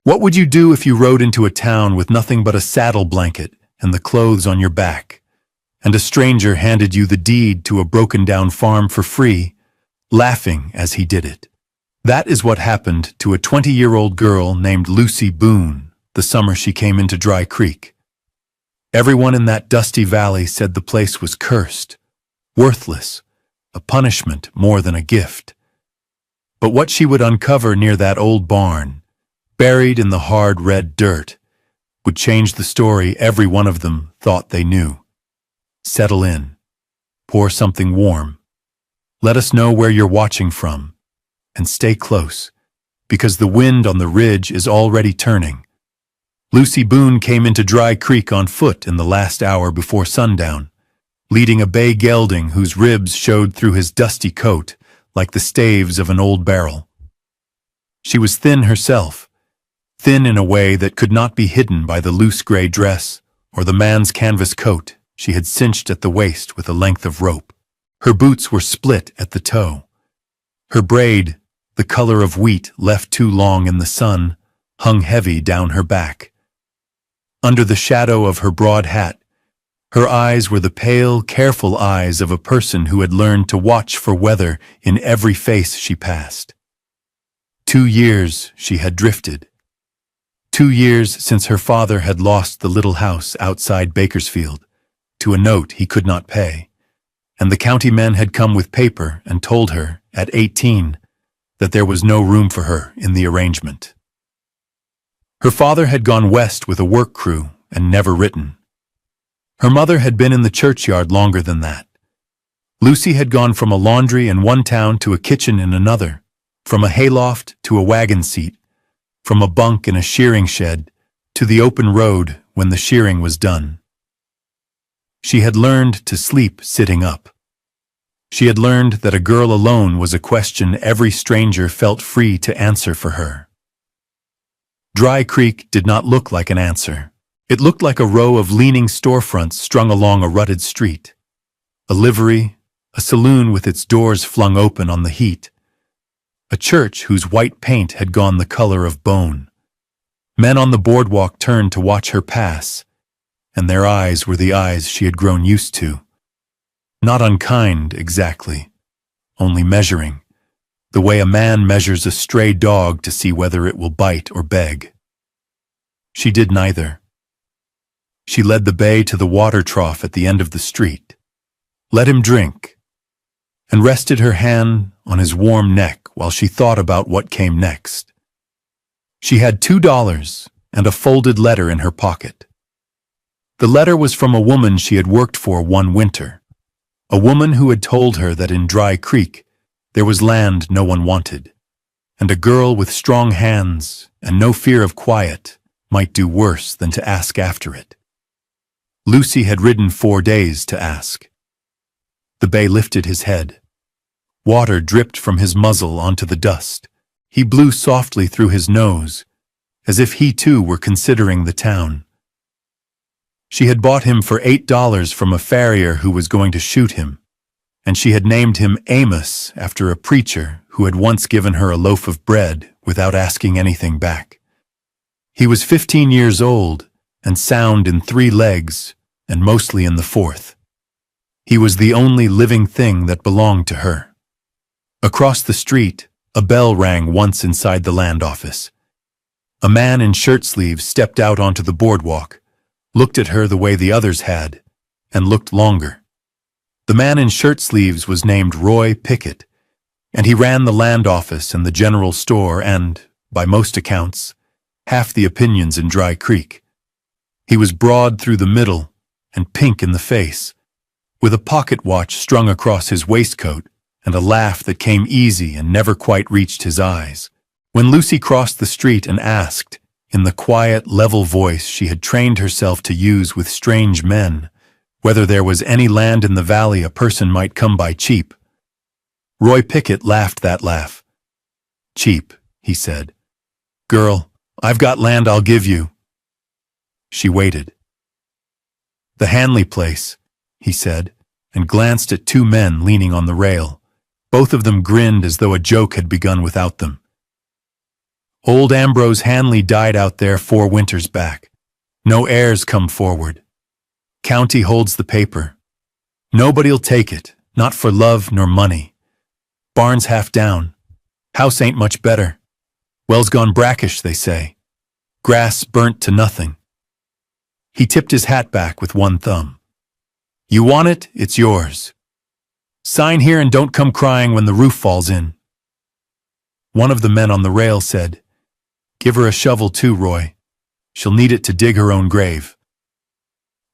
What would you do if you rode into a town with nothing but a saddle blanket and the clothes on your back, and a stranger handed you the deed to a broken-down farm for free, laughing as he did it? That is what happened to a 20-year-old girl named Lucy Boone the summer she came into Dry Creek. Everyone in that dusty valley said the place was cursed, worthless, a punishment more than a gift. But what she would uncover near that old barn, buried in the hard red dirt, would change the story every one of them thought they knew. Settle in. Pour something warm. Let us know where you're watching from. And stay close, because the wind on the ridge is already turning. Lucy Boone came into Dry Creek on foot in the last hour before sundown, leading a bay gelding whose ribs showed through his dusty coat like the staves of an old barrel. She was thin herself, thin in a way that could not be hidden by the loose gray dress or the man's canvas coat she had cinched at the waist with a length of rope. Her boots were split at the toe. Her braid, the color of wheat left too long in the sun, hung heavy down her back. Under the shadow of her broad hat, her eyes were the pale, careful eyes of a person who had learned to watch for weather in every face she passed. 2 years she had drifted. 2 years since her father had lost the little house outside Bakersfield to a note he could not pay, and the county men had come with paper and told her, at 18, that there was no room for her in the arrangement. Her father had gone west with a work crew and never written. Her mother had been in the churchyard longer than that. Lucy had gone from a laundry in one town to a kitchen in another, from a hayloft to a wagon seat, from a bunk in a shearing shed to the open road when the shearing was done. She had learned to sleep sitting up. She had learned that a girl alone was a question every stranger felt free to answer for her. Dry Creek did not look like an answer. It looked like a row of leaning storefronts strung along a rutted street. A livery, a saloon with its doors flung open on the heat. A church whose white paint had gone the color of bone. Men on the boardwalk turned to watch her pass, and their eyes were the eyes she had grown used to. Not unkind, exactly, only measuring, the way a man measures a stray dog to see whether it will bite or beg. She did neither. She led the bay to the water trough at the end of the street, let him drink, and rested her hand on his warm neck while she thought about what came next. She had $2 and a folded letter in her pocket. The letter was from a woman she had worked for one winter, a woman who had told her that in Dry Creek there was land no one wanted, and a girl with strong hands and no fear of quiet might do worse than to ask after it. Lucy had ridden 4 days to ask. The bay lifted his head. Water dripped from his muzzle onto the dust. He blew softly through his nose, as if he too were considering the town. She had bought him for $8 from a farrier who was going to shoot him, and she had named him Amos after a preacher who had once given her a loaf of bread without asking anything back. He was 15 years old and sound in 3 legs and mostly in the 4th. He was the only living thing that belonged to her. Across the street, a bell rang once inside the land office. A man in shirt sleeves stepped out onto the boardwalk, looked at her the way the others had, and looked longer. The man in shirt sleeves was named Roy Pickett, and he ran the land office and the general store and, by most accounts, half the opinions in Dry Creek. He was broad through the middle and pink in the face, with a pocket watch strung across his waistcoat and a laugh that came easy and never quite reached his eyes. When Lucy crossed the street and asked, in the quiet, level voice she had trained herself to use with strange men, whether there was any land in the valley a person might come by cheap, Roy Pickett laughed that laugh. "Cheap," he said. "Girl, I've got land I'll give you." She waited. "The Hanley place," he said, and glanced at 2 men leaning on the rail. Both of them grinned as though a joke had begun without them. Old Ambrose Hanley died out there 4 winters back. No heirs come forward. County holds the paper. Nobody'll take it, not for love nor money. Barn's half down. House ain't much better. Well's gone brackish, they say. Grass burnt to nothing. He tipped his hat back with one thumb. You want it, it's yours. Sign here and don't come crying when the roof falls in. One of the men on the rail said, Give her a shovel too, Roy. She'll need it to dig her own grave.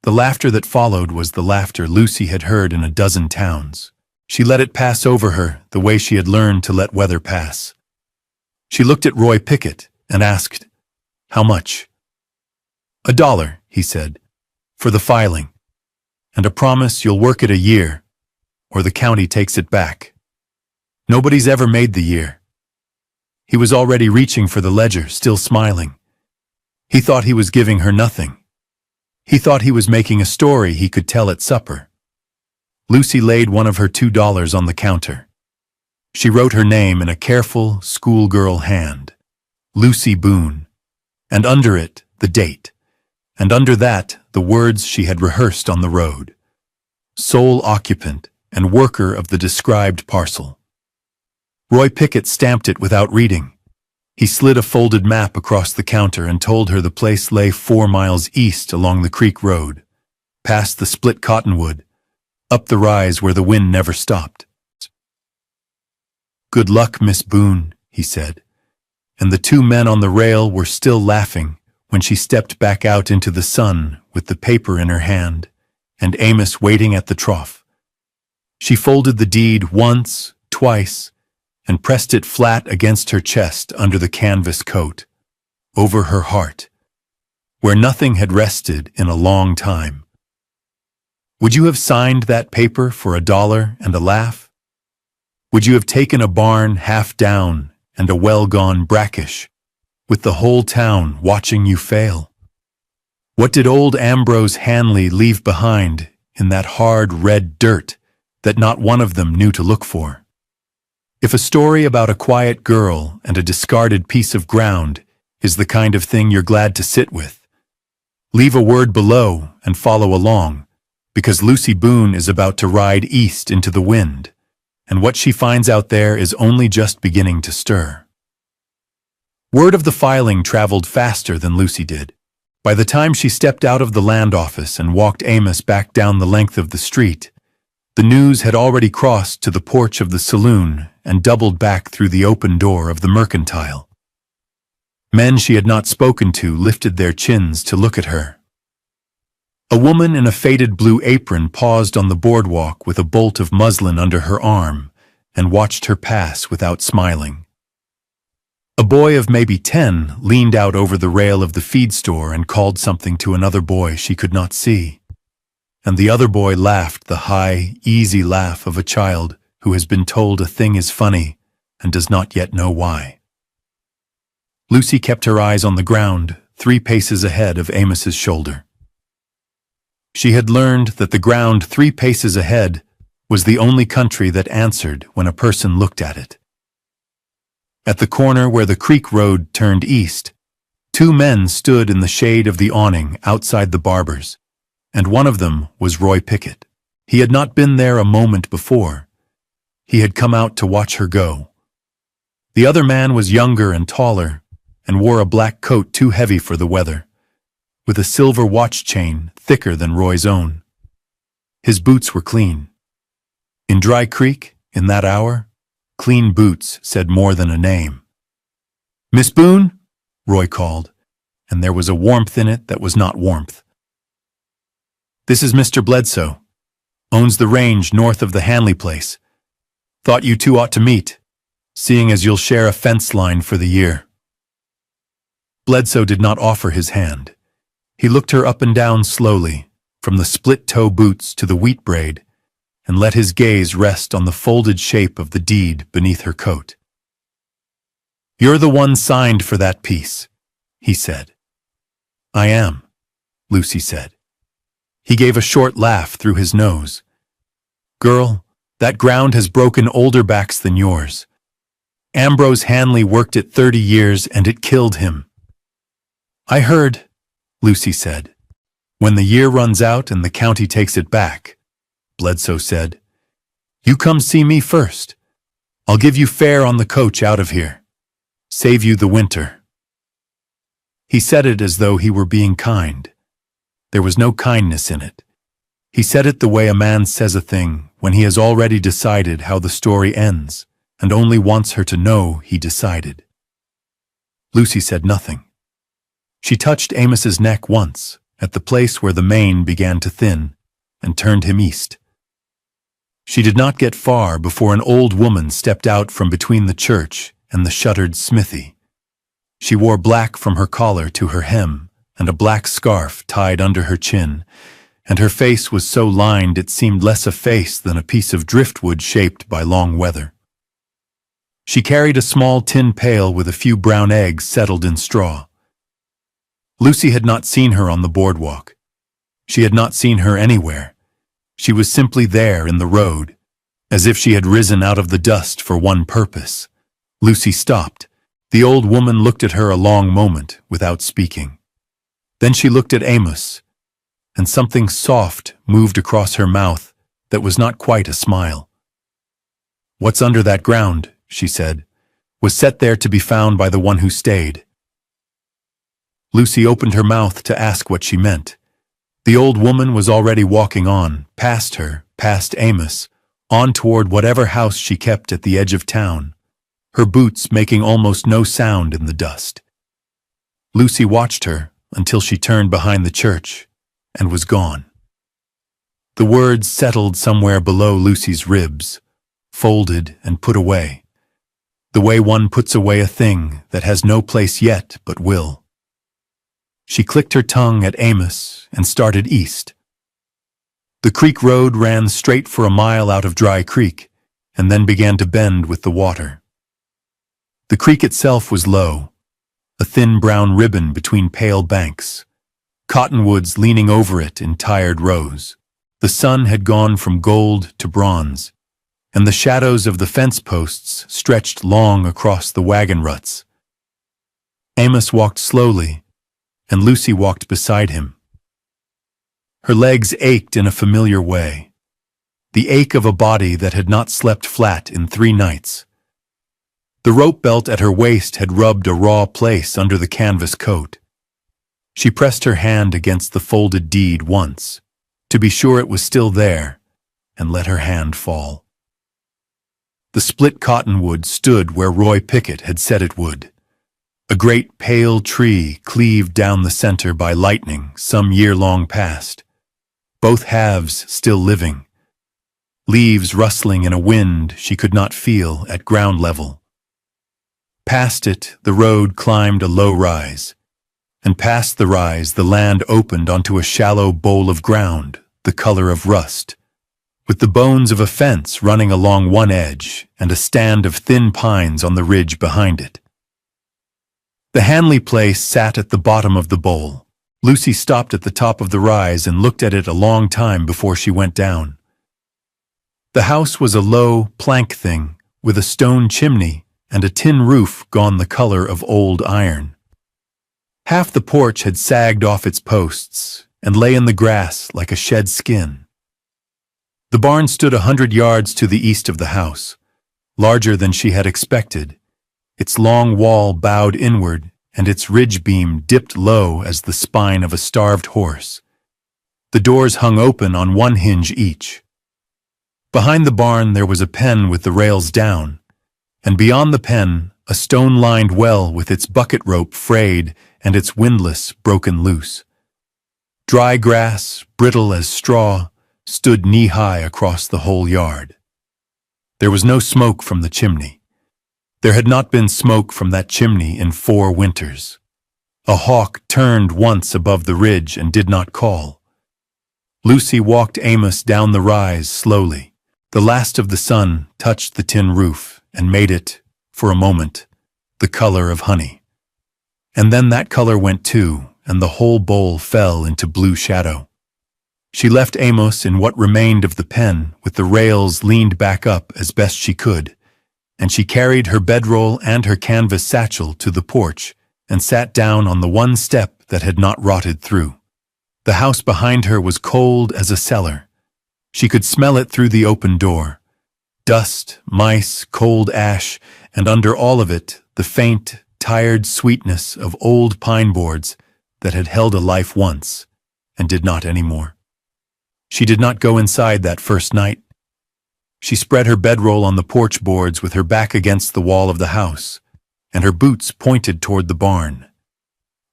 The laughter that followed was the laughter Lucy had heard in a dozen towns. She let it pass over her the way she had learned to let weather pass. She looked at Roy Pickett and asked, How much? $1, he said, for the filing, and a promise you'll work it a year, or the county takes it back. Nobody's ever made the year. He was already reaching for the ledger, still smiling. He thought he was giving her nothing. He thought he was making a story he could tell at supper. Lucy laid one of her $2 on the counter. She wrote her name in a careful, schoolgirl hand, Lucy Boone, and under it, the date, and under that, the words she had rehearsed on the road. Sole occupant and worker of the described parcel. Roy Pickett stamped it without reading. He slid a folded map across the counter and told her the place lay 4 miles east along the creek road, past the split cottonwood, up the rise where the wind never stopped. Good luck, Miss Boone, he said, and the 2 men on the rail were still laughing when she stepped back out into the sun with the paper in her hand and Amos waiting at the trough. She folded the deed once, twice, and pressed it flat against her chest under the canvas coat, over her heart, where nothing had rested in a long time. Would you have signed that paper for $1 and a laugh? Would you have taken a barn half down and a well-gone brackish, with the whole town watching you fail? What did old Ambrose Hanley leave behind in that hard red dirt that not one of them knew to look for? If a story about a quiet girl and a discarded piece of ground is the kind of thing you're glad to sit with, leave a word below and follow along, because Lucy Boone is about to ride east into the wind, and what she finds out there is only just beginning to stir. Word of the filing traveled faster than Lucy did. By the time she stepped out of the land office and walked Amos back down the length of the street, the news had already crossed to the porch of the saloon and doubled back through the open door of the mercantile. Men she had not spoken to lifted their chins to look at her. A woman in a faded blue apron paused on the boardwalk with a bolt of muslin under her arm and watched her pass without smiling. A boy of maybe 10 leaned out over the rail of the feed store and called something to another boy she could not see. And the other boy laughed the high, easy laugh of a child who has been told a thing is funny and does not yet know why. Lucy kept her eyes on the ground, 3 paces ahead of Amos's shoulder. She had learned that the ground 3 paces ahead was the only country that answered when a person looked at it. At the corner where the creek road turned east, 2 men stood in the shade of the awning outside the barber's, and one of them was Roy Pickett. He had not been there a moment before. He had come out to watch her go. The other man was younger and taller, and wore a black coat too heavy for the weather, with a silver watch chain thicker than Roy's own. His boots were clean. In Dry Creek, in that hour, clean boots said more than a name. "Miss Boone?" Roy called, and there was a warmth in it that was not warmth. "This is Mr. Bledsoe. Owns the range north of the Hanley place. Thought you 2 ought to meet, seeing as you'll share a fence line for the year." Bledsoe did not offer his hand. He looked her up and down slowly, from the split-toe boots to the wheat braid, and let his gaze rest on the folded shape of the deed beneath her coat. "You're the one signed for that piece," he said. "I am," Lucy said. He gave a short laugh through his nose. "Girl, that ground has broken older backs than yours. Ambrose Hanley worked it 30 years and it killed him. I heard, Lucy said. When the year runs out and the county takes it back, Bledsoe said. You come see me first. I'll give you fare on the coach out of here. Save you the winter. He said it as though he were being kind. There was no kindness in it. He said it the way a man says a thing when he has already decided how the story ends and only wants her to know he decided. Lucy said nothing. She touched Amos's neck once, at the place where the mane began to thin, and turned him east. She did not get far before an old woman stepped out from between the church and the shuttered smithy. She wore black from her collar to her hem, and a black scarf tied under her chin, and her face was so lined it seemed less a face than a piece of driftwood shaped by long weather. She carried a small tin pail with a few brown eggs settled in straw. Lucy had not seen her on the boardwalk. She had not seen her anywhere. She was simply there in the road, as if she had risen out of the dust for one purpose. Lucy stopped. The old woman looked at her a long moment without speaking. Then she looked at Amos, and something soft moved across her mouth that was not quite a smile. What's under that ground, she said, was set there to be found by the one who stayed. Lucy opened her mouth to ask what she meant. The old woman was already walking on, past her, past Amos, on toward whatever house she kept at the edge of town, her boots making almost no sound in the dust. Lucy watched her until she turned behind the church and was gone. The words settled somewhere below Lucy's ribs, folded and put away, the way one puts away a thing that has no place yet but will. She clicked her tongue at Amos and started east. The creek road ran straight for a mile out of Dry Creek and then began to bend with the water. The creek itself was low, a thin brown ribbon between pale banks, cottonwoods leaning over it in tired rows. The sun had gone from gold to bronze, and the shadows of the fence posts stretched long across the wagon ruts. Amos walked slowly, and Lucy walked beside him. Her legs ached in a familiar way, the ache of a body that had not slept flat in 3 nights. The rope belt at her waist had rubbed a raw place under the canvas coat. She pressed her hand against the folded deed once, to be sure it was still there, and let her hand fall. The split cottonwood stood where Roy Pickett had said it would. A great pale tree cleaved down the center by lightning some year long past, both halves still living, leaves rustling in a wind she could not feel at ground level. Past it, the road climbed a low rise, and past the rise the land opened onto a shallow bowl of ground, the color of rust, with the bones of a fence running along one edge and a stand of thin pines on the ridge behind it. The Hanley place sat at the bottom of the bowl. Lucy stopped at the top of the rise and looked at it a long time before she went down. The house was a low, plank thing, with a stone chimney and a tin roof gone the color of old iron. Half the porch had sagged off its posts and lay in the grass like a shed skin. The barn stood 100 yards to the east of the house, larger than she had expected. Its long wall bowed inward, and its ridge beam dipped low as the spine of a starved horse. The doors hung open on one hinge each. Behind the barn there was a pen with the rails down, and beyond the pen a stone-lined well with its bucket rope frayed and its windlass broken loose. Dry grass, brittle as straw, stood knee-high across the whole yard. There was no smoke from the chimney. There had not been smoke from that chimney in 4 winters. A hawk turned once above the ridge and did not call. Lucy walked Amos down the rise slowly. The last of the sun touched the tin roof and made it, for a moment, the color of honey. And then that color went too, and the whole bowl fell into blue shadow. She left Amos in what remained of the pen with the rails leaned back up as best she could, and she carried her bedroll and her canvas satchel to the porch and sat down on the one step that had not rotted through. The house behind her was cold as a cellar. She could smell it through the open door. Dust, mice, cold ash, and under all of it, the faint, tired sweetness of old pine boards that had held a life once and did not anymore. She did not go inside that first night. She spread her bedroll on the porch boards with her back against the wall of the house, and her boots pointed toward the barn.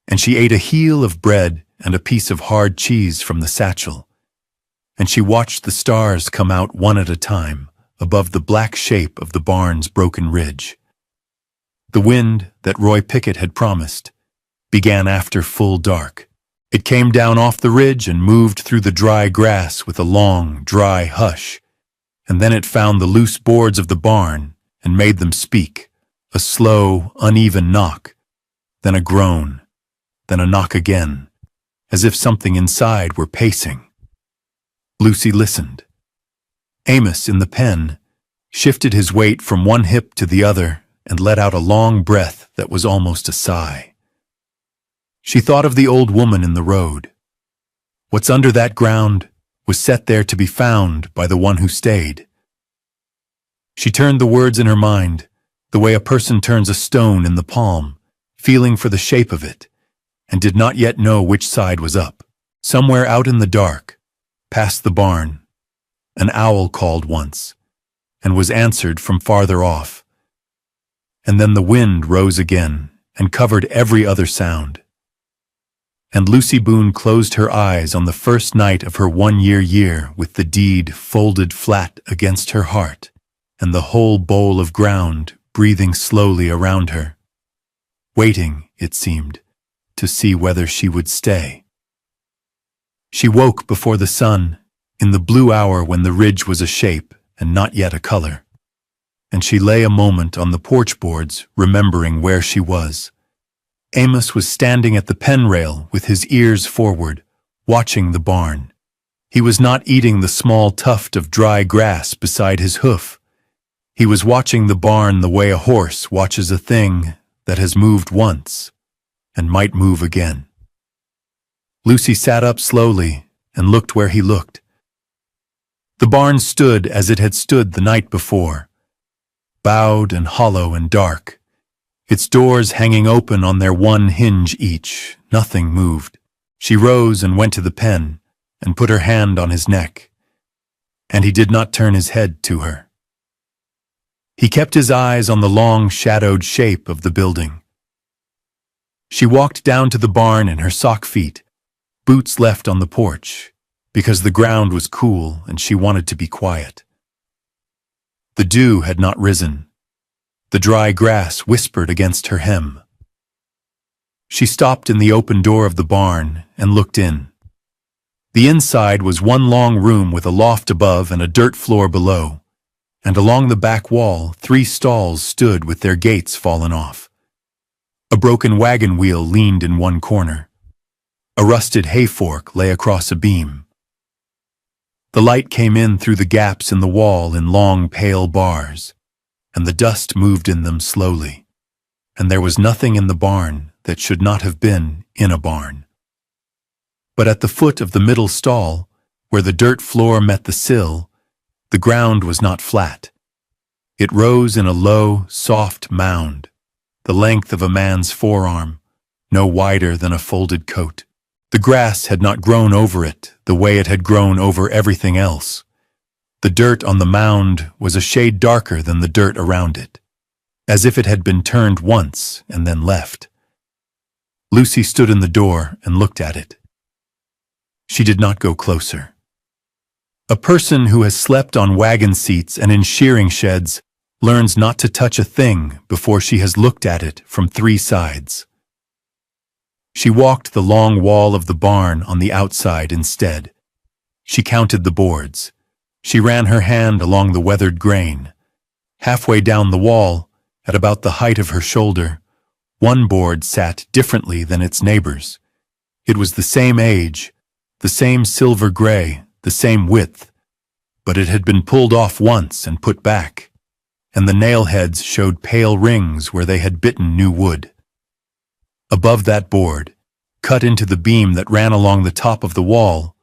And she ate a heel of bread and a piece of hard cheese from the satchel. And she watched the stars come out one at a time above the black shape of the barn's broken ridge. The wind that Roy Pickett had promised began after full dark. It came down off the ridge and moved through the dry grass with a long, dry hush, and then it found the loose boards of the barn and made them speak, a slow, uneven knock, then a groan, then a knock again, as if something inside were pacing. Lucy listened. Amos, in the pen, shifted his weight from one hip to the other and let out a long breath that was almost a sigh. She thought of the old woman in the road. What's under that ground was set there to be found by the one who stayed. She turned the words in her mind, the way a person turns a stone in the palm, feeling for the shape of it, and did not yet know which side was up. Somewhere out in the dark, past the barn, an owl called once, and was answered from farther off. And then the wind rose again and covered every other sound. And Lucy Boone closed her eyes on the first night of her 1-year year with the deed folded flat against her heart, and the whole bowl of ground breathing slowly around her, waiting, it seemed, to see whether she would stay. She woke before the sun, in the blue hour when the ridge was a shape and not yet a color, and she lay a moment on the porch boards, remembering where she was. Amos was standing at the pen rail with his ears forward, watching the barn. He was not eating the small tuft of dry grass beside his hoof. He was watching the barn the way a horse watches a thing that has moved once and might move again. Lucy sat up slowly and looked where he looked. The barn stood as it had stood the night before, bowed and hollow and dark, its doors hanging open on their one hinge each. Nothing moved. She rose and went to the pen and put her hand on his neck, and he did not turn his head to her. He kept his eyes on the long, shadowed shape of the building. She walked down to the barn in her sock feet, boots left on the porch, because the ground was cool and she wanted to be quiet. The dew had not risen. The dry grass whispered against her hem. She stopped in the open door of the barn and looked in. The inside was one long room with a loft above and a dirt floor below, and along the back wall 3 stalls stood with their gates fallen off. A broken wagon wheel leaned in one corner. A rusted hay fork lay across a beam. The light came in through the gaps in the wall in long pale bars, and the dust moved in them slowly, and there was nothing in the barn that should not have been in a barn. But at the foot of the middle stall, where the dirt floor met the sill, the ground was not flat. It rose in a low, soft mound, the length of a man's forearm, no wider than a folded coat. The grass had not grown over it the way it had grown over everything else. The dirt on the mound was a shade darker than the dirt around it, as if it had been turned once and then left. Lucy stood in the door and looked at it. She did not go closer. A person who has slept on wagon seats and in shearing sheds learns not to touch a thing before she has looked at it from 3 sides. She walked the long wall of the barn on the outside instead. She counted the boards. She ran her hand along the weathered grain. Halfway down the wall, at about the height of her shoulder, one board sat differently than its neighbors. It was the same age, the same silver gray, the same width, but it had been pulled off once and put back, and the nail heads showed pale rings where they had bitten new wood. Above that board, cut into the beam that ran along the top of the wall,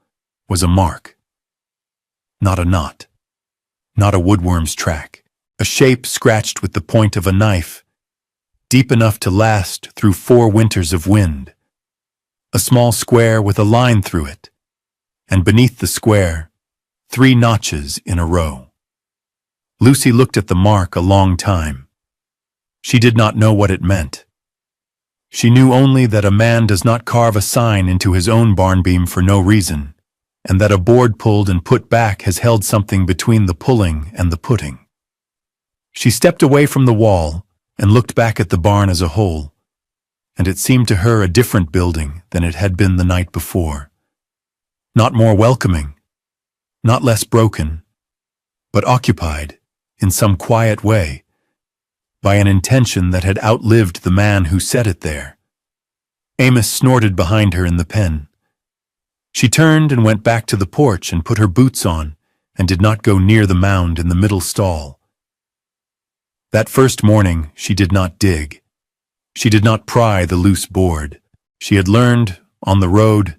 was a mark. Not a knot, not a woodworm's track, a shape scratched with the point of a knife, deep enough to last through 4 winters of wind. A small square with a line through it, and beneath the square, 3 notches in a row. Lucy looked at the mark a long time. She did not know what it meant. She knew only that a man does not carve a sign into his own barn beam for no reason, and that a board pulled and put back has held something between the pulling and the putting. She stepped away from the wall and looked back at the barn as a whole, and it seemed to her a different building than it had been the night before. Not more welcoming, not less broken, but occupied, in some quiet way, by an intention that had outlived the man who set it there. Amos snorted behind her in the pen. She turned and went back to the porch and put her boots on, and did not go near the mound in the middle stall. That first morning she did not dig. She did not pry the loose board. She had learned, on the road,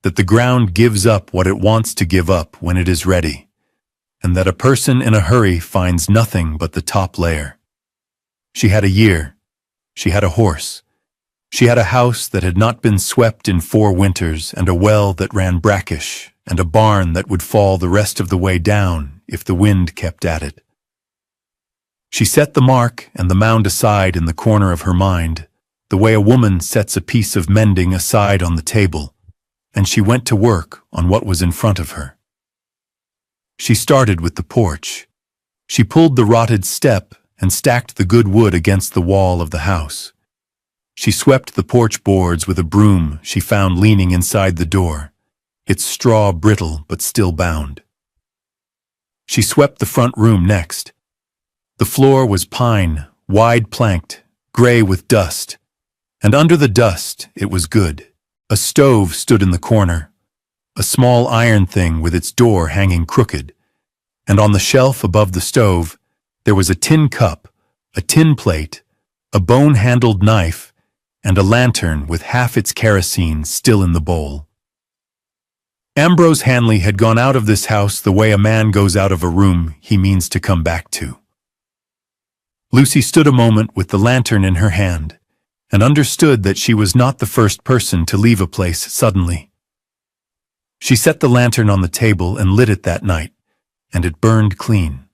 that the ground gives up what it wants to give up when it is ready, and that a person in a hurry finds nothing but the top layer. She had a year. She had a horse. She had a house that had not been swept in 4 winters, and a well that ran brackish, and a barn that would fall the rest of the way down if the wind kept at it. She set the mark and the mound aside in the corner of her mind, the way a woman sets a piece of mending aside on the table, and she went to work on what was in front of her. She started with the porch. She pulled the rotted step and stacked the good wood against the wall of the house. She swept the porch boards with a broom she found leaning inside the door, its straw brittle but still bound. She swept the front room next. The floor was pine, wide-planked, gray with dust, and under the dust it was good. A stove stood in the corner, a small iron thing with its door hanging crooked, and on the shelf above the stove there was a tin cup, a tin plate, a bone-handled knife, and a lantern with half its kerosene still in the bowl. Ambrose Hadley had gone out of this house the way a man goes out of a room he means to come back to. Lucy stood a moment with the lantern in her hand, and understood that she was not the first person to leave a place suddenly. She set the lantern on the table and lit it that night, and it burned clean.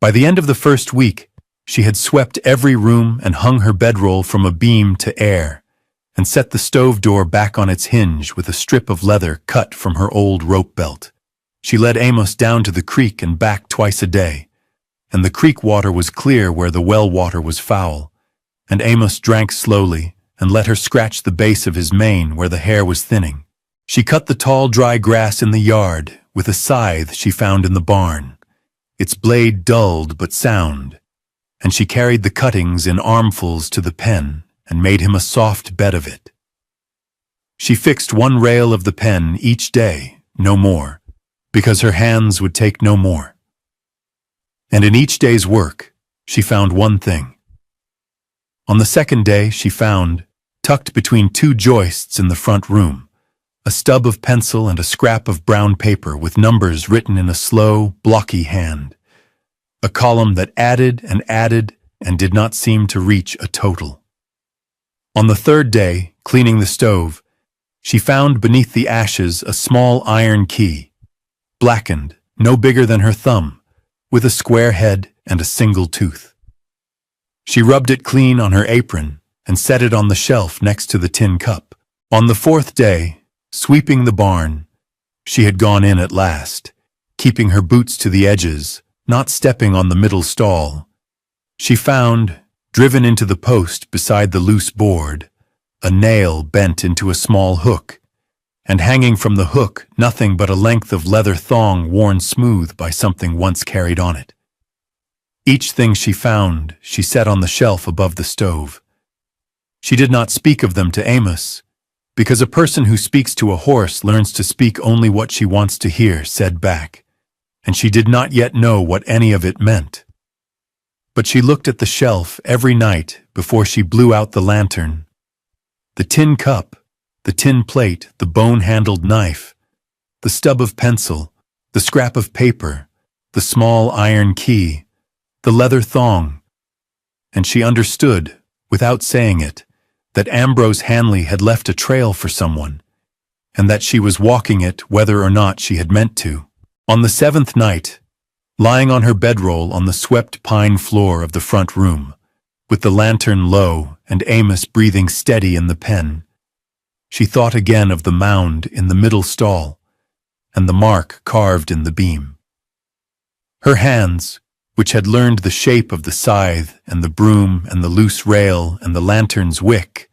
By the end of the first week, she had swept every room and hung her bedroll from a beam to air, and set the stove door back on its hinge with a strip of leather cut from her old rope belt. She led Amos down to the creek and back twice a day, and the creek water was clear where the well water was foul, and Amos drank slowly and let her scratch the base of his mane where the hair was thinning. She cut the tall dry grass in the yard with a scythe she found in the barn, its blade dulled but sound, and she carried the cuttings in armfuls to the pen and made him a soft bed of it. She fixed 1 rail of the pen each day, no more, because her hands would take no more. And in each day's work, she found one thing. On the second day she found, tucked between 2 joists in the front room, a stub of pencil and a scrap of brown paper with numbers written in a slow, blocky hand, a column that added and did not seem to reach a total. On the third day, cleaning the stove, she found beneath the ashes a small iron key, blackened, no bigger than her thumb, with a square head and a single tooth. She rubbed it clean on her apron and set it on the shelf next to the tin cup. On the 4th day, sweeping the barn, she had gone in at last, keeping her boots to the edges, not stepping on the middle stall. She found, driven into the post beside the loose board, a nail bent into a small hook, and hanging from the hook nothing but a length of leather thong worn smooth by something once carried on it. Each thing she found she set on the shelf above the stove. She did not speak of them to Amos, because a person who speaks to a horse learns to speak only what she wants to hear said back, and she did not yet know what any of it meant. But she looked at the shelf every night before she blew out the lantern. The tin cup, the tin plate, the bone-handled knife, the stub of pencil, the scrap of paper, the small iron key, the leather thong. And she understood, without saying it, that Ambrose Hanley had left a trail for someone, and that she was walking it whether or not she had meant to. On the seventh night, lying on her bedroll on the swept pine floor of the front room, with the lantern low and Amos breathing steady in the pen, she thought again of the mound in the middle stall and the mark carved in the beam. Her hands, which had learned the shape of the scythe and the broom and the loose rail and the lantern's wick,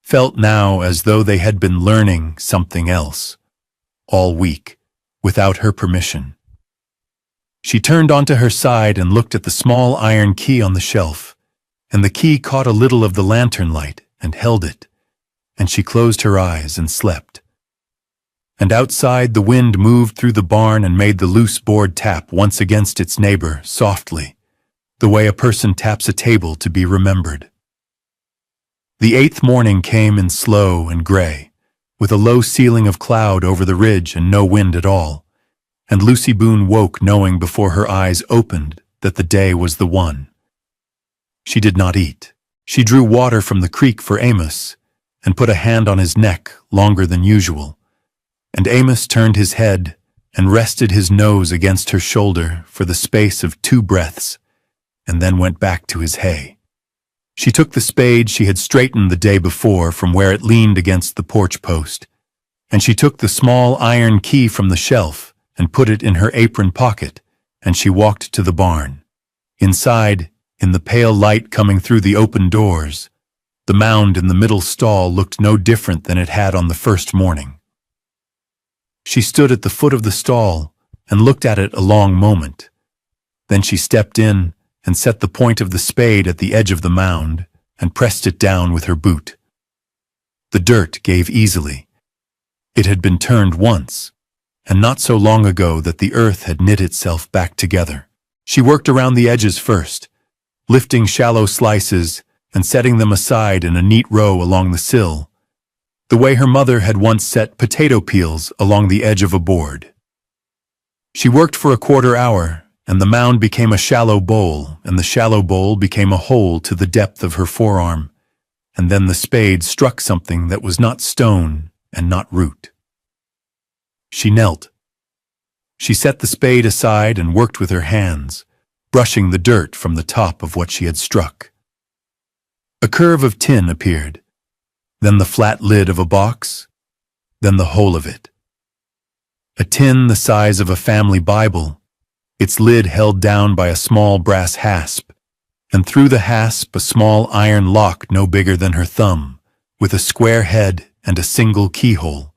felt now as though they had been learning something else, all week, without her permission. She turned onto her side and looked at the small iron key on the shelf, and the key caught a little of the lantern light and held it, and she closed her eyes and slept. And outside the wind moved through the barn and made the loose board tap once against its neighbor softly, the way a person taps a table to be remembered. The eighth morning came in slow and gray, with a low ceiling of cloud over the ridge and no wind at all, and Lucy Boone woke knowing before her eyes opened that the day was the one. She did not eat. She drew water from the creek for Amos and put a hand on his neck longer than usual, and Amos turned his head and rested his nose against her shoulder for the space of 2 breaths, and then went back to his hay. She took the spade she had straightened the day before from where it leaned against the porch post, and she took the small iron key from the shelf and put it in her apron pocket, and she walked to the barn. Inside, in the pale light coming through the open doors, the mound in the middle stall looked no different than it had on the first morning. She stood at the foot of the stall and looked at it a long moment. Then she stepped in and set the point of the spade at the edge of the mound and pressed it down with her boot. The dirt gave easily. It had been turned once, and not so long ago that the earth had knit itself back together. She worked around the edges first, lifting shallow slices and setting them aside in a neat row along the sill, the way her mother had once set potato peels along the edge of a board. She worked for a quarter hour, and the mound became a shallow bowl, and the shallow bowl became a hole to the depth of her forearm, and then the spade struck something that was not stone and not root. She knelt. She set the spade aside and worked with her hands, brushing the dirt from the top of what she had struck. A curve of tin appeared, then the flat lid of a box, then the whole of it. A tin the size of a family Bible, its lid held down by a small brass hasp, and through the hasp a small iron lock no bigger than her thumb, with a square head and a single keyhole.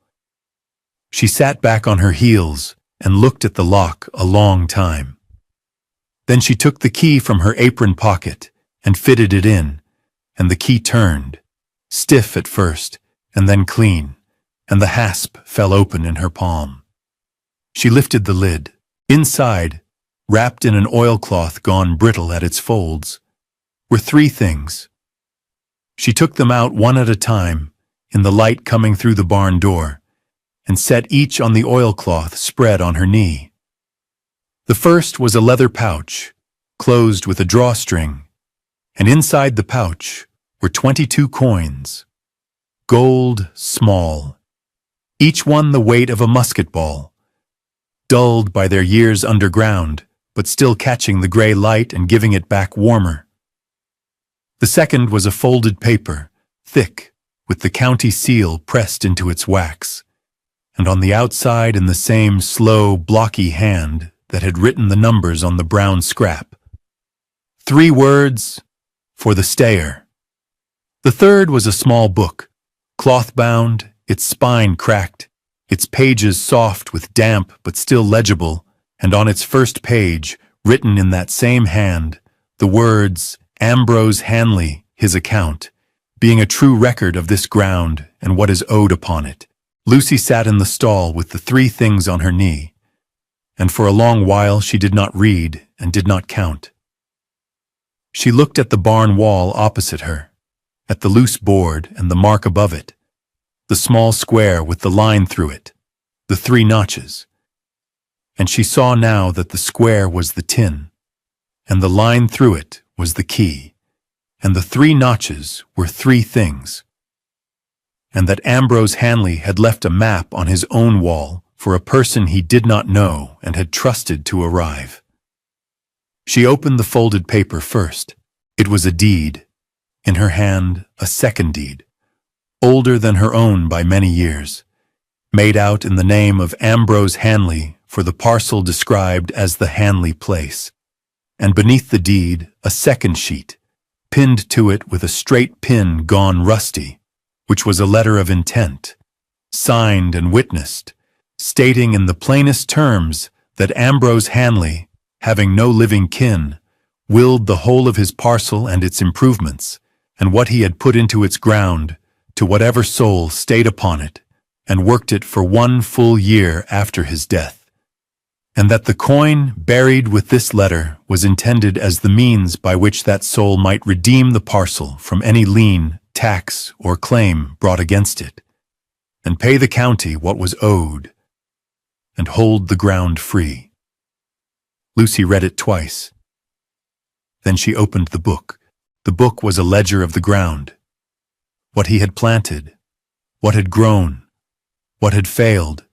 She sat back on her heels and looked at the lock a long time. Then she took the key from her apron pocket and fitted it in, and the key turned, stiff at first, and then clean, and the hasp fell open in her palm. She lifted the lid. Inside, wrapped in an oilcloth gone brittle at its folds, were 3 things. She took them out one at a time, in the light coming through the barn door, and set each on the oilcloth spread on her knee. The first was a leather pouch, closed with a drawstring, and inside the pouch were 22 coins, gold small, each one the weight of a musket ball, dulled by their years underground, but still catching the gray light and giving it back warmer. The second was a folded paper, thick, with the county seal pressed into its wax, and on the outside in the same slow, blocky hand that had written the numbers on the brown scrap. 3 words, for the stayer. The third was a small book, cloth-bound, its spine cracked, its pages soft with damp but still legible, and on its first page, written in that same hand, the words, Ambrose Hanley, his account, being a true record of this ground and what is owed upon it. Lucy sat in the stall with the 3 things on her knee, and for a long while she did not read and did not count. She looked at the barn wall opposite her, at the loose board and the mark above it, the small square with the line through it, the 3 notches. And she saw now that the square was the tin, and the line through it was the key, and the 3 notches were 3 things, and that Ambrose Hadley had left a map on his own wall for a person he did not know and had trusted to arrive. She opened the folded paper first. It was a deed. In her hand, a second deed, older than her own by many years, made out in the name of Ambrose Hadley for the parcel described as the Hadley place, and beneath the deed a second sheet, pinned to it with a straight pin gone rusty, which was a letter of intent, signed and witnessed, stating in the plainest terms that Ambrose Hadley, having no living kin, willed the whole of his parcel and its improvements, and what he had put into its ground, to whatever soul stayed upon it, and worked it for 1 full year after his death, and that the coin buried with this letter was intended as the means by which that soul might redeem the parcel from any lien, tax, or claim brought against it, and pay the county what was owed, and hold the ground free. Lucy read it twice. Then she opened the book. The book was a ledger of the ground, what he had planted, what had grown, what had failed,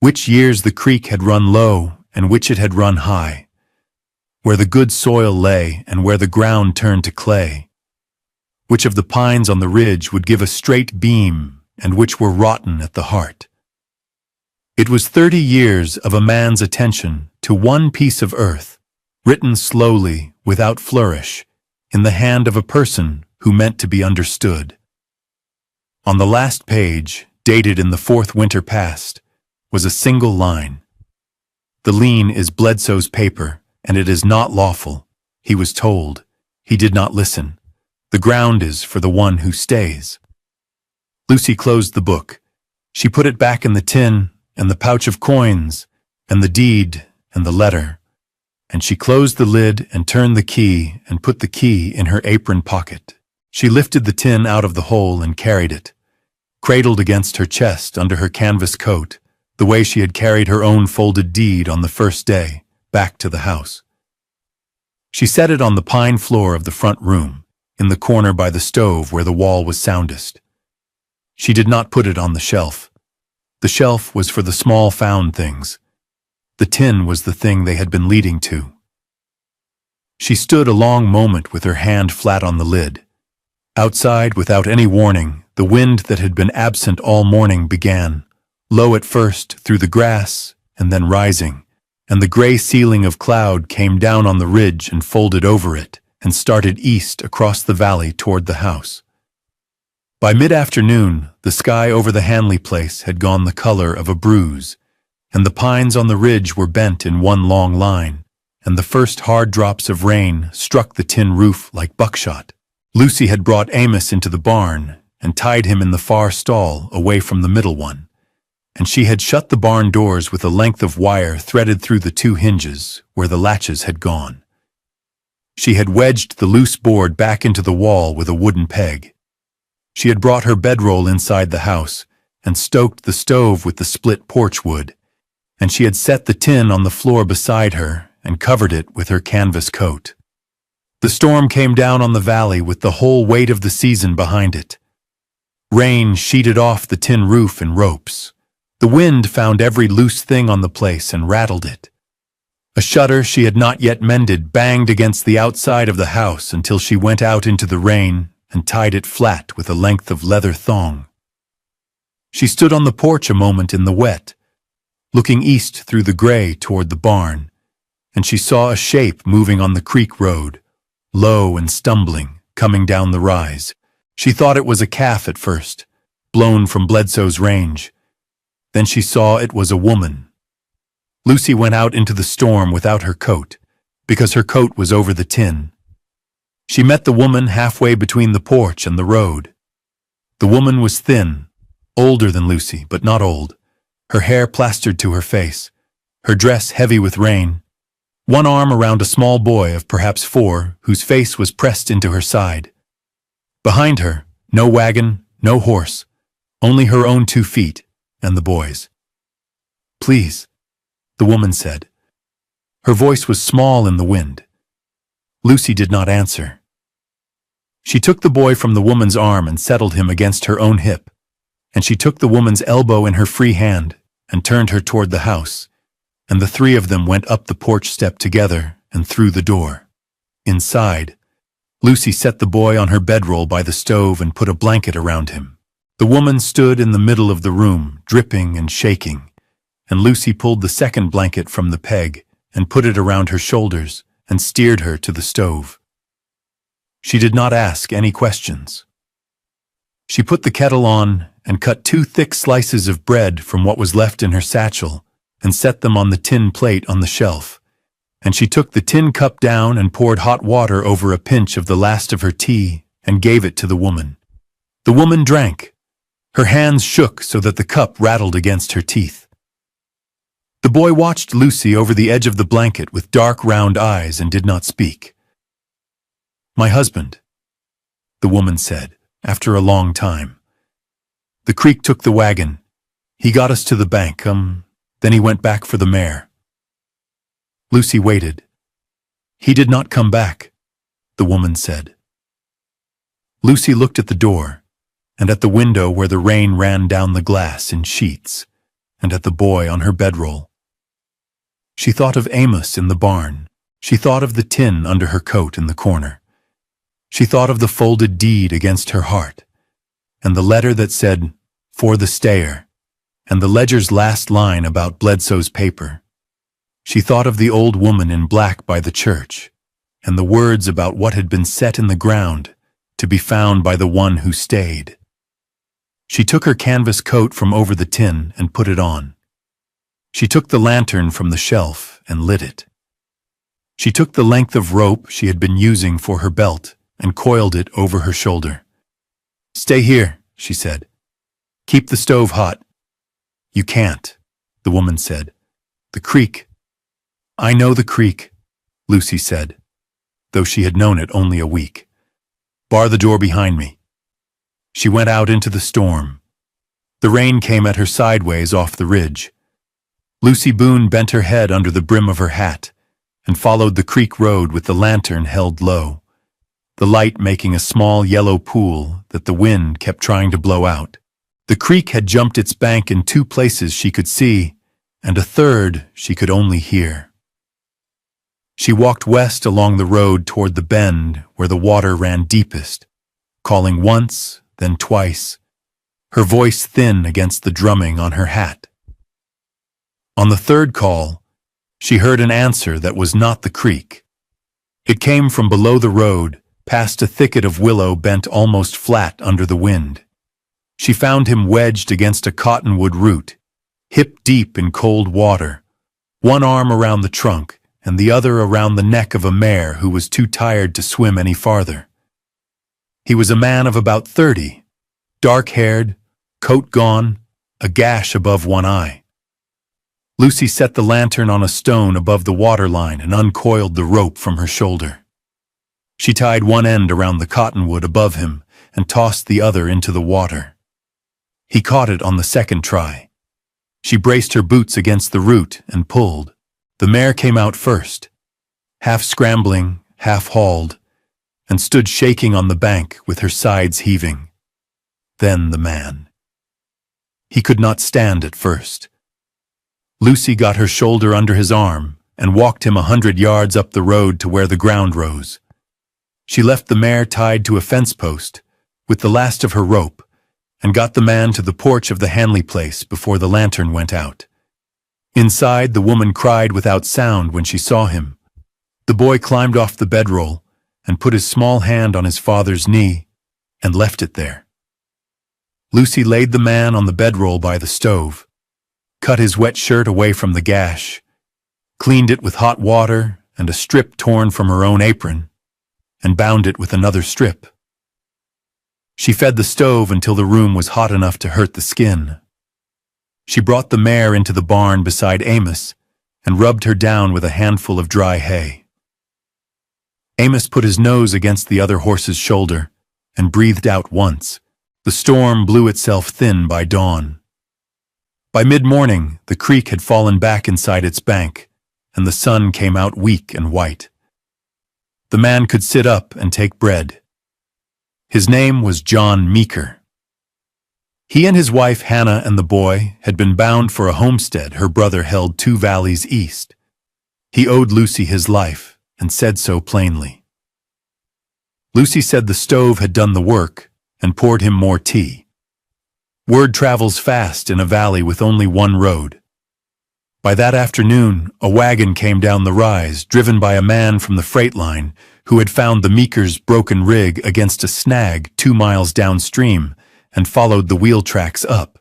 which years the creek had run low and which it had run high, where the good soil lay and where the ground turned to clay, which of the pines on the ridge would give a straight beam and which were rotten at the heart. It was 30 years of a man's attention to one piece of earth, written slowly, without flourish, in the hand of a person who meant to be understood. On the last page, dated in the 4th winter past, was a single line. The lien is Bledsoe's paper, and it is not lawful. He was told. He did not listen. The ground is for the one who stays. Lucy closed the book. She put it back in the tin, and the pouch of coins, and the deed, and the letter, and she closed the lid and turned the key and put the key in her apron pocket. She lifted the tin out of the hole and carried it, cradled against her chest under her canvas coat, the way she had carried her own folded deed on the first day, back to the house. She set it on the pine floor of the front room, in the corner by the stove where the wall was soundest. She did not put it on the shelf. The shelf was for the small found things. The tin was the thing they had been leading to. She stood a long moment with her hand flat on the lid. Outside, without any warning, the wind that had been absent all morning began, low at first through the grass, and then rising, and the gray ceiling of cloud came down on the ridge and folded over it, and started east across the valley toward the house. By mid-afternoon, the sky over the Hadley place had gone the color of a bruise, and the pines on the ridge were bent in one long line, and the first hard drops of rain struck the tin roof like buckshot. Lucy had brought Amos into the barn and tied him in the far stall away from the middle one, and she had shut the barn doors with a length of wire threaded through the 2 hinges where the latches had gone. She had wedged the loose board back into the wall with a wooden peg. She had brought her bedroll inside the house and stoked the stove with the split porch wood, and she had set the tin on the floor beside her and covered it with her canvas coat. The storm came down on the valley with the whole weight of the season behind it. Rain sheeted off the tin roof in ropes. The wind found every loose thing on the place and rattled it. A shutter she had not yet mended banged against the outside of the house until she went out into the rain and tied it flat with a length of leather thong. She stood on the porch a moment in the wet, looking east through the gray toward the barn, and she saw a shape moving on the creek road, low and stumbling, coming down the rise. She thought it was a calf at first, blown from Bledsoe's range. Then she saw it was a woman. Lucy went out into the storm without her coat, because her coat was over the tin. She met the woman halfway between the porch and the road. The woman was thin, older than Lucy, but not old, her hair plastered to her face, her dress heavy with rain. one arm around a small boy of perhaps 4, whose face was pressed into her side. Behind her, no wagon, no horse, only her own 2 feet, and the boy's. "Please," the woman said. Her voice was small in the wind. Lucy did not answer. She took the boy from the woman's arm and settled him against her own hip, and she took the woman's elbow in her free hand and turned her toward the house, and the 3 of them went up the porch step together and through the door. Inside, Lucy set the boy on her bedroll by the stove and put a blanket around him. The woman stood in the middle of the room, dripping and shaking, and Lucy pulled the second blanket from the peg and put it around her shoulders and steered her to the stove. She did not ask any questions. She put the kettle on and cut 2 thick slices of bread from what was left in her satchel and set them on the tin plate on the shelf, and she took the tin cup down and poured hot water over a pinch of the last of her tea and gave it to the woman. The woman drank. Her hands shook so that the cup rattled against her teeth. The boy watched Lucy over the edge of the blanket with dark round eyes and did not speak. "My husband," the woman said, after a long time. "The creek took the wagon. He got us to the bank, then he went back for the mare." Lucy waited. "He did not come back," the woman said. Lucy looked at the door, and at the window where the rain ran down the glass in sheets, and at the boy on her bedroll. She thought of Amos in the barn. She thought of the tin under her coat in the corner. She thought of the folded deed against her heart, and the letter that said, "For the stayer," and the ledger's last line about Bledsoe's paper. She thought of the old woman in black by the church, and the words about what had been set in the ground to be found by the one who stayed. She took her canvas coat from over the tin and put it on. She took the lantern from the shelf and lit it. She took the length of rope she had been using for her belt and coiled it over her shoulder. "Stay here," she said. "Keep the stove hot." "You can't," the woman said. "The creek." "I know the creek," Lucy said, though she had known it only a week. "Bar the door behind me." She went out into the storm. The rain came at her sideways off the ridge. Lucy Boone bent her head under the brim of her hat and followed the creek road with the lantern held low, the light making a small yellow pool that the wind kept trying to blow out. The creek had jumped its bank in 2 places she could see, and a third she could only hear. She walked west along the road toward the bend where the water ran deepest, calling once, then twice, her voice thin against the drumming on her hat. On the 3rd call, she heard an answer that was not the creek. It came from below the road, past a thicket of willow bent almost flat under the wind. She found him wedged against a cottonwood root, hip deep in cold water, one arm around the trunk and the other around the neck of a mare who was too tired to swim any farther. He was a man of about 30, dark-haired, coat gone, a gash above one eye. Lucy set the lantern on a stone above the water line and uncoiled the rope from her shoulder. She tied one end around the cottonwood above him and tossed the other into the water. He caught it on the 2nd try. She braced her boots against the root and pulled. The mare came out first, half scrambling, half hauled, and stood shaking on the bank with her sides heaving. Then the man. He could not stand at first. Lucy got her shoulder under his arm and walked him 100 yards up the road to where the ground rose. She left the mare tied to a fence post with the last of her rope and got the man to the porch of the Hadley place before the lantern went out. Inside, the woman cried without sound when she saw him. The boy climbed off the bedroll and put his small hand on his father's knee and left it there. Lucy laid the man on the bedroll by the stove, cut his wet shirt away from the gash, cleaned it with hot water and a strip torn from her own apron, and bound it with another strip. She fed the stove until the room was hot enough to hurt the skin. She brought the mare into the barn beside Amos and rubbed her down with a handful of dry hay. Amos put his nose against the other horse's shoulder and breathed out once. The storm blew itself thin by dawn. By mid-morning, the creek had fallen back inside its bank, and the sun came out weak and white. The man could sit up and take bread. His name was John Meeker. He and his wife Hannah and the boy had been bound for a homestead her brother held 2 valleys east. He owed Lucy his life, and said so plainly. Lucy said the stove had done the work, and poured him more tea. Word travels fast in a valley with only one road. By that afternoon, a wagon came down the rise, driven by a man from the freight line who had found the Meekers' broken rig against a snag 2 miles downstream and followed the wheel tracks up.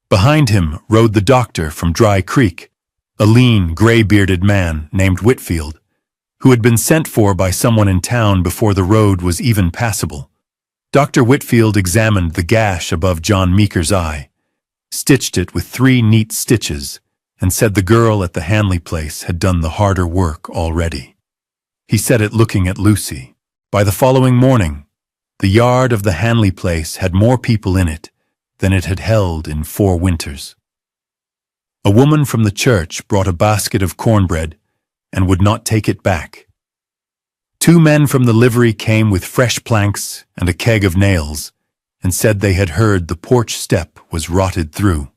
Behind him rode the doctor from Dry Creek, a lean, gray-bearded man named Whitfield, who had been sent for by someone in town before the road was even passable. Dr. Whitfield examined the gash above John Meeker's eye, stitched it with 3 neat stitches, and said the girl at the Hadley place had done the harder work already. He said it looking at Lucy. By the following morning, the yard of the Hadley place had more people in it than it had held in 4 winters. A woman from the church brought a basket of cornbread and would not take it back. 2 men from the livery came with fresh planks and a keg of nails and said they had heard the porch step was rotted through.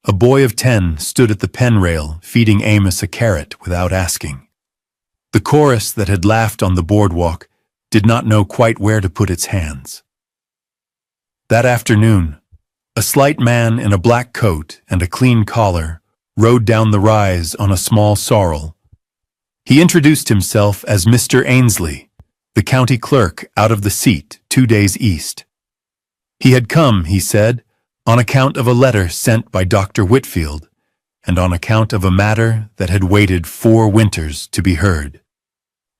A boy of 10 stood at the pen rail feeding Amos a carrot without asking. The chorus that had laughed on the boardwalk did not know quite where to put its hands. That afternoon, a slight man in a black coat and a clean collar rode down the rise on a small sorrel. He introduced himself as Mr. Ainsley, the county clerk out of the seat 2 days east. He had come, he said, on account of a letter sent by Dr. Whitfield, and on account of a matter that had waited 4 winters to be heard.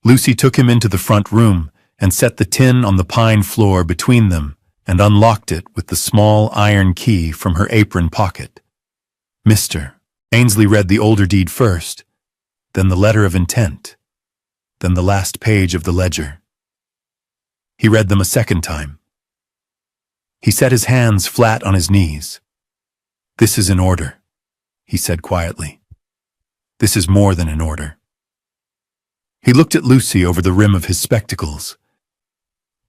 Lucy took him into the front room and set the tin on the pine floor between them and unlocked it with the small iron key from her apron pocket. Mr. Ainsley read the older deed first, then the letter of intent, then the last page of the ledger. He read them a second time. He set his hands flat on his knees. "This is in order," he said quietly. "This is more than in order." He looked at Lucy over the rim of his spectacles.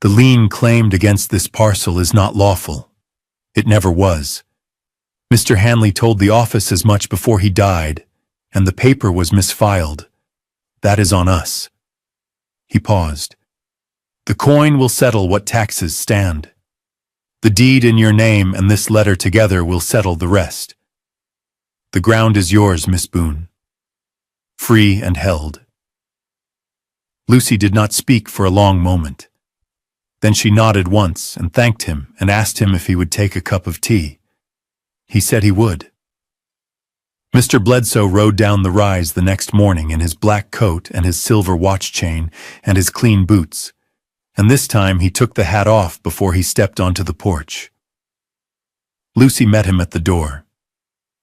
"The lien claimed against this parcel is not lawful. It never was. Mr. Hadley told the office as much before he died, and the paper was misfiled. That is on us." He paused. "The coin will settle what taxes stand. The deed in your name and this letter together will settle the rest. The ground is yours, Miss Boone. Free and held." Lucy did not speak for a long moment. Then she nodded once and thanked him and asked him if he would take a cup of tea. He said he would. Mr. Bledsoe rode down the rise the next morning in his black coat and his silver watch chain and his clean boots, and this time he took the hat off before he stepped onto the porch. Lucy met him at the door.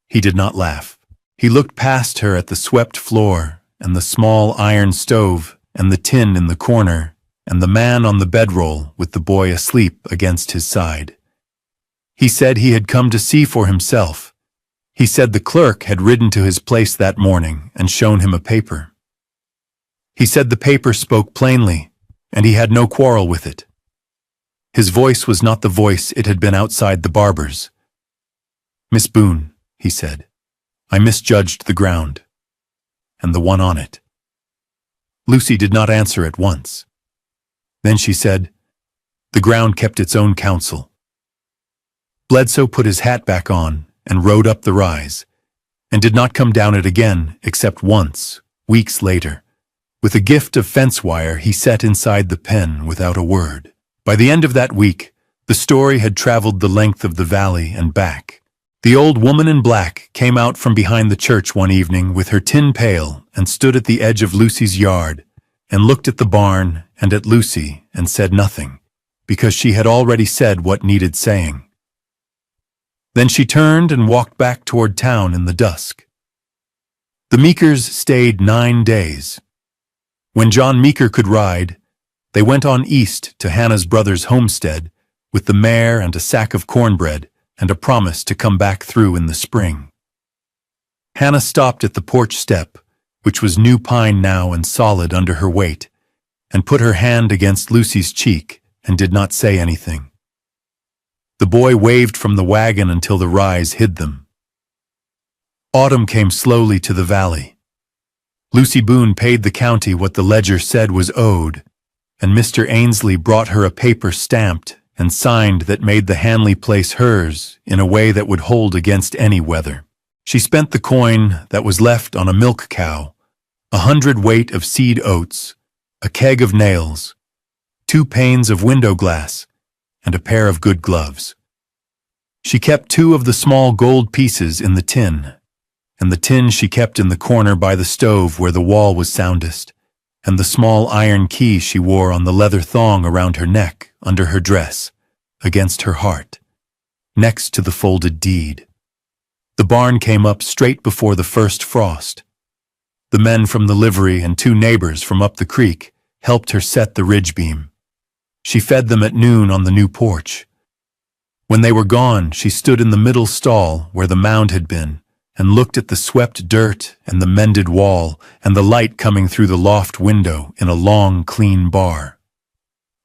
He did not laugh. He looked past her at the swept floor and the small iron stove and the tin in the corner and the man on the bedroll with the boy asleep against his side. He said he had come to see for himself. He said the clerk had ridden to his place that morning and shown him a paper. He said the paper spoke plainly, and he had no quarrel with it. His voice was not the voice it had been outside the barber's. "Miss Boone," he said, "I misjudged the ground, and the one on it." Lucy did not answer at once. Then she said, "The ground kept its own counsel." Bledsoe put his hat back on and rode up the rise, and did not come down it again except once, weeks later. With a gift of fence wire he sat inside the pen without a word. By the end of that week, the story had traveled the length of the valley and back. The old woman in black came out from behind the church one evening with her tin pail and stood at the edge of Lucy's yard and looked at the barn and at Lucy and said nothing, because she had already said what needed saying. Then she turned and walked back toward town in the dusk. The Meekers stayed 9 days. When John Meeker could ride, they went on east to Hannah's brother's homestead with the mare and a sack of cornbread and a promise to come back through in the spring. Hannah stopped at the porch step, which was new pine now and solid under her weight, and put her hand against Lucy's cheek and did not say anything. The boy waved from the wagon until the rise hid them. Autumn came slowly to the valley. Lucy Boone paid the county what the ledger said was owed, and Mr. Ainsley brought her a paper stamped and signed that made the Hanley place hers in a way that would hold against any weather. She spent the coin that was left on a milk cow, 100 weight of seed oats, a keg of nails, 2 panes of window glass, and a pair of good gloves. She kept 2 of the small gold pieces in the tin, and the tin she kept in the corner by the stove where the wall was soundest, and the small iron key she wore on the leather thong around her neck, under her dress, against her heart, next to the folded deed. The barn came up straight before the first frost. The men from the livery and 2 neighbors from up the creek helped her set the ridge beam. She fed them at noon on the new porch. When they were gone, she stood in the middle stall where the mound had been, and looked at the swept dirt and the mended wall and the light coming through the loft window in a long, clean bar.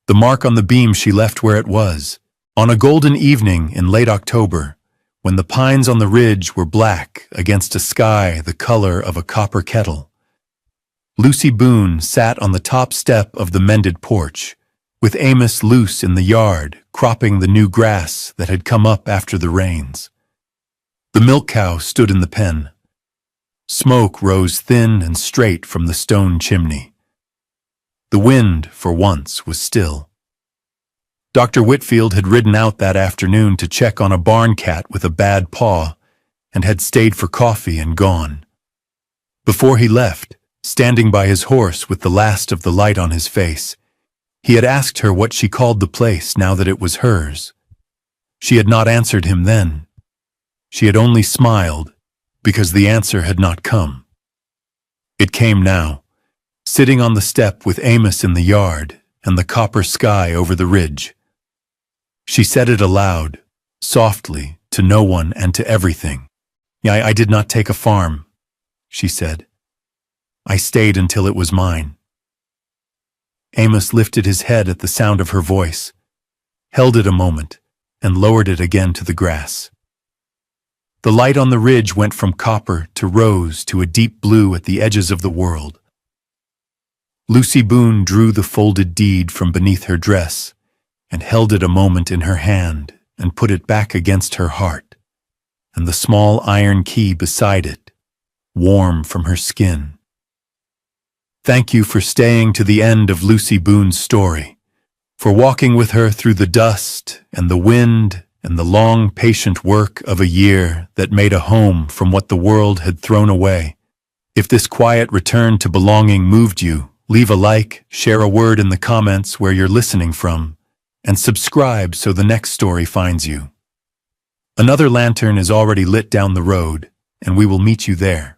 The mark on the beam she left where it was, on a golden evening in late October, when the pines on the ridge were black against a sky the color of a copper kettle. Lucy Boone sat on the top step of the mended porch, with Amos loose in the yard, cropping the new grass that had come up after the rains. The milk cow stood in the pen. Smoke rose thin and straight from the stone chimney. The wind, for once, was still. Dr. Whitfield had ridden out that afternoon to check on a barn cat with a bad paw, and had stayed for coffee and gone. Before he left, standing by his horse with the last of the light on his face, he had asked her what she called the place now that it was hers. She had not answered him then. She had only smiled, because the answer had not come. It came now, sitting on the step with Amos in the yard and the copper sky over the ridge. She said it aloud, softly, to no one and to everything. I did not take a farm, she said. I stayed until it was mine. Amos lifted his head at the sound of her voice, held it a moment, and lowered it again to the grass. The light on the ridge went from copper to rose to a deep blue at the edges of the world. Lucy Boone drew the folded deed from beneath her dress and held it a moment in her hand and put it back against her heart, and the small iron key beside it, warm from her skin. Thank you for staying to the end of Lucy Boone's story, for walking with her through the dust and the wind and the long, patient work of a year that made a home from what the world had thrown away. If this quiet return to belonging moved you, leave a like, share a word in the comments where you're listening from, and subscribe so the next story finds you. Another lantern is already lit down the road, and we will meet you there.